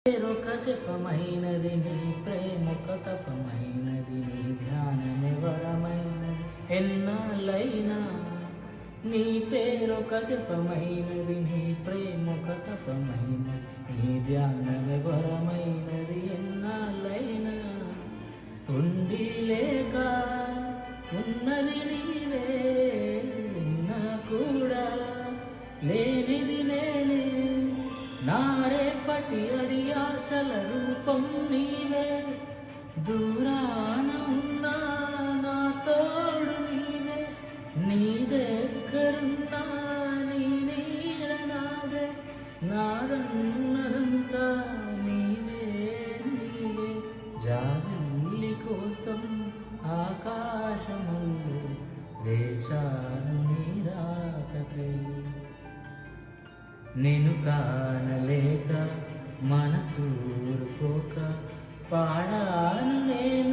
పేరొక జపమైనది నీ ప్రేమొక తపమైనది నీ ధ్యానమే వరమైనది ఎన్నాళ్ళైనా నీ పేరొక జపమైనది నీ ప్రేమొక తపమైనది నీ ధ్యానమే వరమైనది ఎన్నాళ్ళైనా ఉండి లేక ఉన్నది నీవే ఉన్నా కూడా లేనిది నేనే నారేపటి అడి ఆశల రూపం నీవే దూరాన ఉన్నా నా తోడు నీవే నీ దగ్గరున్నా నీ నీడ నాదే నాదన్నదంతా నీవే నీవే జాబిల్లి కోసం ఆకాశములు వేచాను నీ రాకకై నిన్ను కానలేక మనసూరుకోక పాడాను నేను